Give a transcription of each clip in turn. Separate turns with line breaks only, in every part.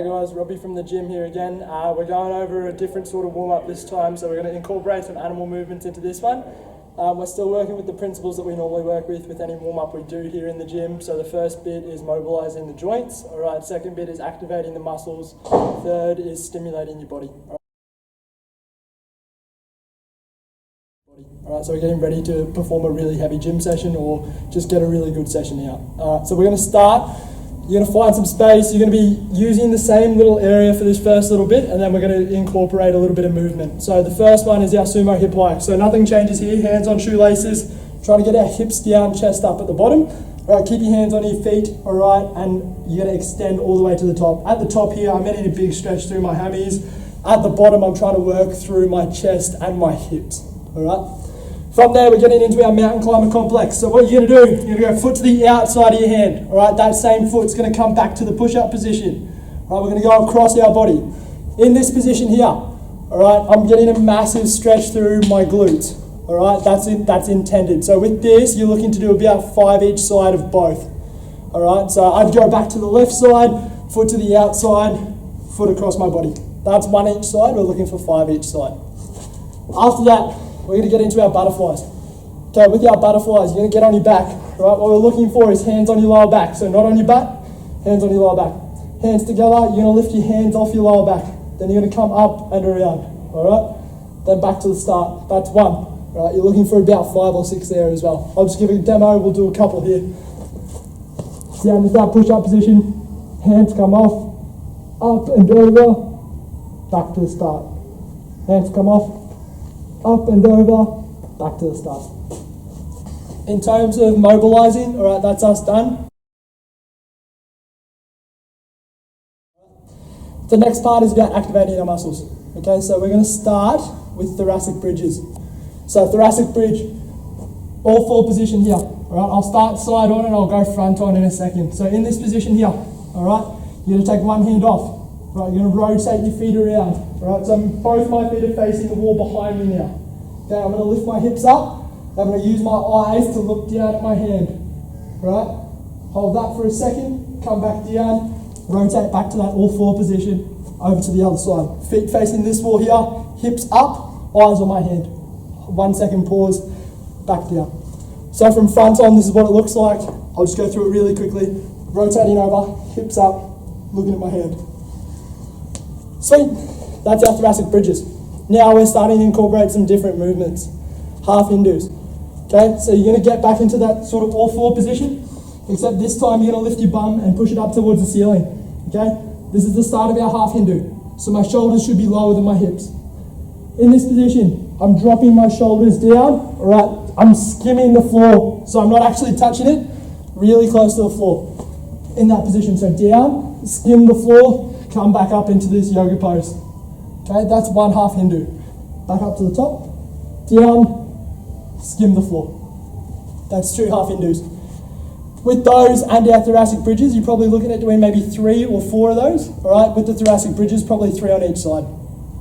Hey guys, Robbie from the gym here again. We're going over a different sort of warm-up this time, so we're going to incorporate some animal movements into this one. We're still working with the principles that we normally work with any warm-up we do here in the gym. So the first bit is mobilizing the joints. Alright, second bit is activating the muscles. Third is stimulating your body. Alright, so we're getting ready to perform a really heavy gym session or just get a really good session out. Alright, so we're going to start. You're going to find some space. You're going to be using the same little area for this first little bit, and then we're going to incorporate a little bit of movement. So the first one is our sumo hip hike. So nothing changes here, hands on shoelaces. Try to get our hips down, chest up at the bottom. All right, keep your hands on your feet, all right, and you're going to extend all the way to the top. At the top here, I'm getting a big stretch through my hammies. At the bottom, I'm trying to work through my chest and my hips, all right? From there, we're getting into our mountain climber complex. So what you're going to do, you're going to go foot to the outside of your hand. All right, that same foot's going to come back to the push-up position. All right, we're going to go across our body. In this position here, all right, I'm getting a massive stretch through my glutes. All right, that's it. That's intended. So with this, you're looking to do about 5 each side of both. All right, so I'd go back to the left side, foot to the outside, foot across my body. That's 1 each side. We're looking for 5 each side. After that, we're going to get into our butterflies. Okay, with our butterflies, you're going to get on your back. Right, what we're looking for is hands on your lower back. So not on your butt, hands on your lower back. Hands together, you're going to lift your hands off your lower back. Then you're going to come up and around. All right? Then back to the start. That's 1. Right, you're looking for about 5 or 6 there as well. I'll just give you a demo. We'll do a couple here. Down into that push-up position. Hands come off. Up and over. Back to the start. Hands come off. Up and over, back to the start. In terms of mobilizing, all right, that's us done. The next part is about activating our muscles. Okay, so we're going to start with thoracic bridges. So thoracic bridge, all 4 position here. All right, I'll start side on and I'll go front on in a second. So in this position here, all right, you're going to take one hand off. Right, you're going to rotate your feet around. Right, so both my feet are facing the wall behind me now. Okay, I'm going to lift my hips up. I'm going to use my eyes to look down at my hand. Right, hold that for a second. Come back down. Rotate back to that all 4 position. Over to the other side. Feet facing this wall here. Hips up. Eyes on my hand. 1 second pause. Back down. So from front on, this is what it looks like. I'll just go through it really quickly. Rotating over. Hips up. Looking at my hand. Sweet, that's our thoracic bridges. Now we're starting to incorporate some different movements. Half Hindus. Okay, so you're going to get back into that sort of all 4 position, except this time you're going to lift your bum and push it up towards the ceiling. Okay, this is the start of our half Hindu. So my shoulders should be lower than my hips. In this position, I'm dropping my shoulders down. All right, I'm skimming the floor, so I'm not actually touching it, really close to the floor. In that position, so down, skim the floor, come back up into this yoga pose. Okay, that's 1 half Hindu. Back up to the top, down, skim the floor. That's 2 half Hindus. With those and our thoracic bridges, you're probably looking at doing maybe 3 or 4 of those. All right, with the thoracic bridges, probably 3 on each side.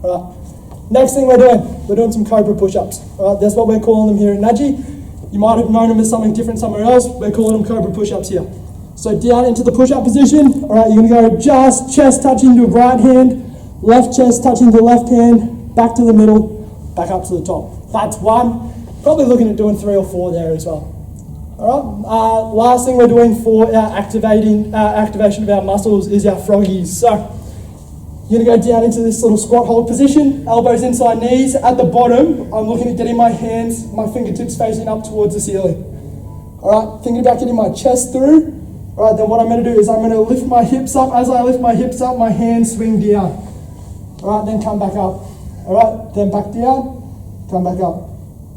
All right. Next thing we're doing some cobra push-ups. All right, that's what we're calling them here at Naji. You might have known them as something different somewhere else. We're calling them cobra push-ups here. So down into the push-up position. All right, you're going to go just chest touching the right hand, left chest touching the left hand, back to the middle, back up to the top. That's 1. Probably looking at doing 3 or 4 there as well. All right. Last thing we're doing for our activation of our muscles is our froggies. So you're going to go down into this little squat hold position, elbows inside knees. At the bottom, I'm looking at getting my hands, my fingertips facing up towards the ceiling. All right, thinking about getting my chest through. All right, then what I'm going to do is I'm going to lift my hips up. As I lift my hips up, my hands swing down. All right, then come back up. All right, then back down, come back up.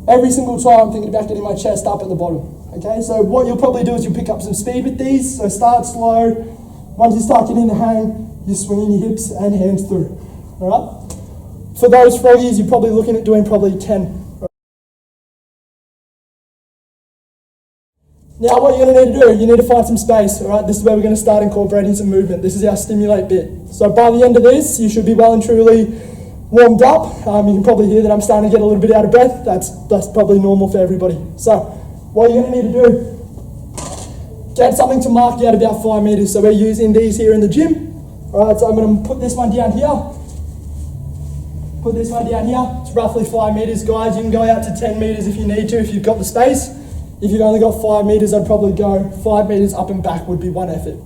Every single time I'm thinking about getting my chest up at the bottom. Okay, so what you'll probably do is you'll pick up some speed with these. So start slow. Once you start getting the hang, you're swinging your hips and hands through. All right. For those froggies, you're probably looking at doing probably 10. Now what you're going to need to do, you need to find some space, all right? This is where we're going to start incorporating some movement. This is our stimulate bit. So by the end of this, you should be well and truly warmed up. You can probably hear that I'm starting to get a little bit out of breath. That's probably normal for everybody. So what you're going to need to do, get something to mark you out about 5 meters. So we're using these here in the gym. Alright, so I'm going to put this one down here. Put this one down here. It's roughly 5 meters, guys. You can go out to 10 meters if you need to, if you've got the space. If you've only got 5 meters, I'd probably go 5 meters up and back would be one effort.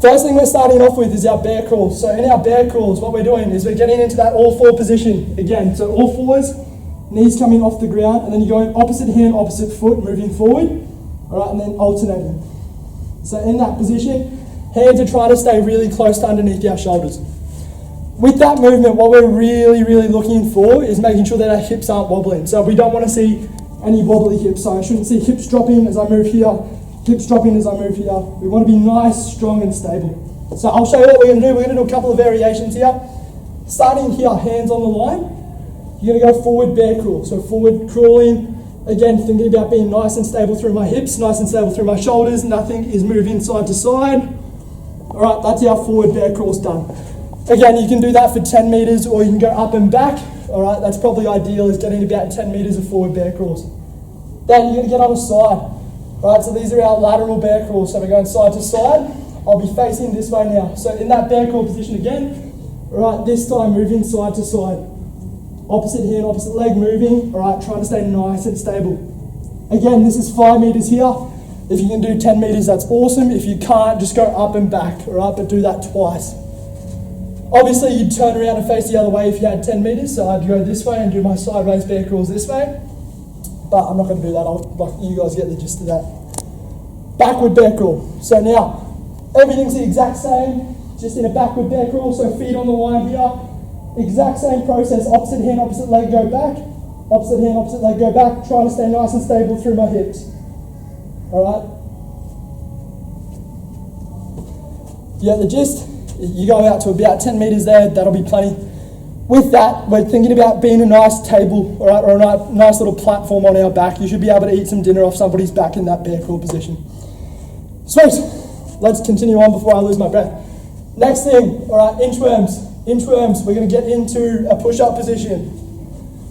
First thing we're starting off with is our bear crawls. So in our bear crawls, what we're doing is we're getting into that all four position again. So all fours, knees coming off the ground, and then you're going opposite hand, opposite foot, moving forward. Alright, and then alternating. So in that position, hands are trying to stay really close to underneath our shoulders. With that movement, what we're really looking for is making sure that our hips aren't wobbling. So we don't want to see any wobbly hips. So I shouldn't see hips dropping as I move here, hips dropping as I move here. We want to be nice, strong and stable. So I'll show you what we're going to do. We're going to do a couple of variations here. Starting here, hands on the line. You're going to go forward bear crawl. So forward crawling. Again, thinking about being nice and stable through my hips, nice and stable through my shoulders. Nothing is moving side to side. Alright, that's our forward bear crawls done. Again, you can do that for 10 meters or you can go up and back. Alright, that's probably ideal, is getting about 10 meters of forward bear crawls. Then you're going to get on the side. Alright, so these are our lateral bear crawls. So we're going side to side. I'll be facing this way now. So in that bear crawl position again, alright, this time moving side to side. Opposite hand, opposite leg moving. Alright, trying to stay nice and stable. Again, this is 5 meters here. If you can do 10 meters, that's awesome. If you can't, just go up and back, alright, but do that twice. Obviously, you'd turn around and face the other way if you had 10 meters, so I'd go this way and do my sideways bear crawls this way. But I'm not going to do that, you guys get the gist of that. Backward bear crawl. So now, everything's the exact same, just in a backward bear crawl, so feet on the line here. Exact same process, opposite hand, opposite leg, go back. Opposite hand, opposite leg, go back. Trying to stay nice and stable through my hips. Alright? You get the gist? You go out to about 10 meters there, that'll be plenty. With that, we're thinking about being a nice table, alright, or a nice little platform on our back. You should be able to eat some dinner off somebody's back in that bear crawl position. Sweet! Let's continue on before I lose my breath. Next thing, alright, inchworms. Inchworms, we're going to get into a push-up position.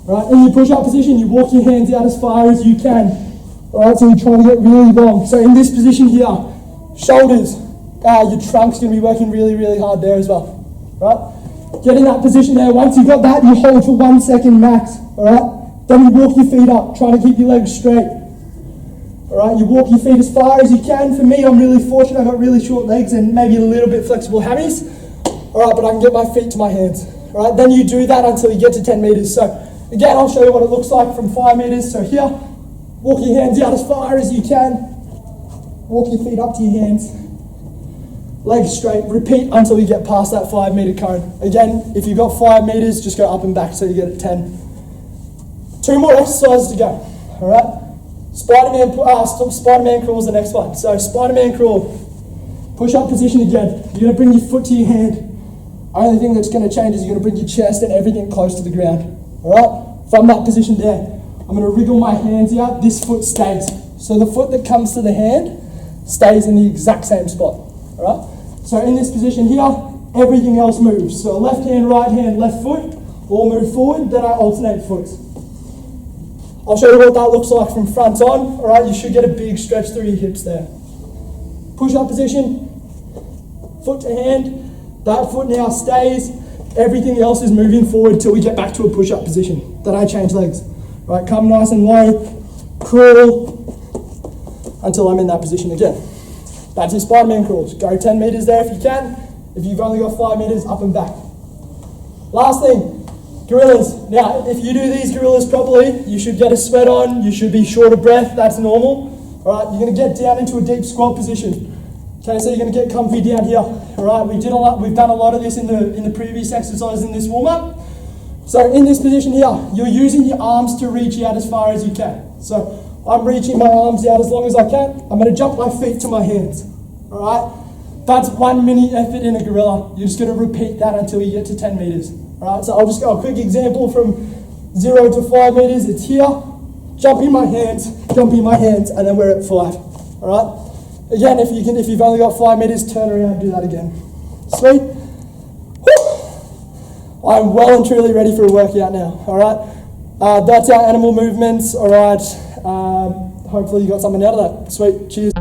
Alright, in your push-up position, you walk your hands out as far as you can. Alright, so you're trying to get really long. So in this position here, shoulders, your trunk's going to be working really hard there as well. Right? Get in that position there. Once you've got that, you hold for 1 second max. Alright? Then you walk your feet up, trying to keep your legs straight. Alright, you walk your feet as far as you can. For me, I'm really fortunate. I've got really short legs and maybe a little bit flexible hammies. Alright, but I can get my feet to my hands. Alright, then you do that until you get to 10 meters. So again, I'll show you what it looks like from 5 meters. So here, walk your hands out as far as you can. Walk your feet up to your hands. Legs straight. Repeat until you get past that 5 meter cone. Again, if you've got 5 meters, just go up and back so you get it 10. 2 more exercises to go. Alright? Spider-Man crawl is the next one. So Spider-Man crawl. Push up position again. You're going to bring your foot to your hand. Only thing that's going to change is you're going to bring your chest and everything close to the ground. Alright? From that position there, I'm going to wriggle my hands out. This foot stays. So the foot that comes to the hand stays in the exact same spot. Alright? So in this position here, everything else moves. So left hand, right hand, left foot, all move forward, then I alternate foot. I'll show you what that looks like from front on. Alright, you should get a big stretch through your hips there. Push up position, foot to hand, that foot now stays, everything else is moving forward till we get back to a push up position. Then I change legs. Right, come nice and low, crawl until I'm in that position again. That's your Spider-Man crawls. Go 10 meters there if you can. If you've only got 5 meters, up and back. Last thing, gorillas. Now, if you do these gorillas properly, you should get a sweat on, you should be short of breath, that's normal. Alright, you're going to get down into a deep squat position. Okay, so you're going to get comfy down here. Alright, we've done a lot of this in the previous exercises in this warm-up. So in this position here, you're using your arms to reach out as far as you can. So I'm reaching my arms out as long as I can. I'm going to jump my feet to my hands. Alright? That's 1 minute effort in a gorilla. You're just going to repeat that until you get to 10 meters. Alright, so I'll just go a quick example from 0 to 5 meters. It's here. Jumping my hands, and then we're at 5. Alright? Again, if you've only got 5 meters, turn around and do that again. Sweet? Whew. I'm well and truly ready for a workout now. Alright? That's our animal movements. Alright? Hopefully you got something out of that. Sweet. Cheers.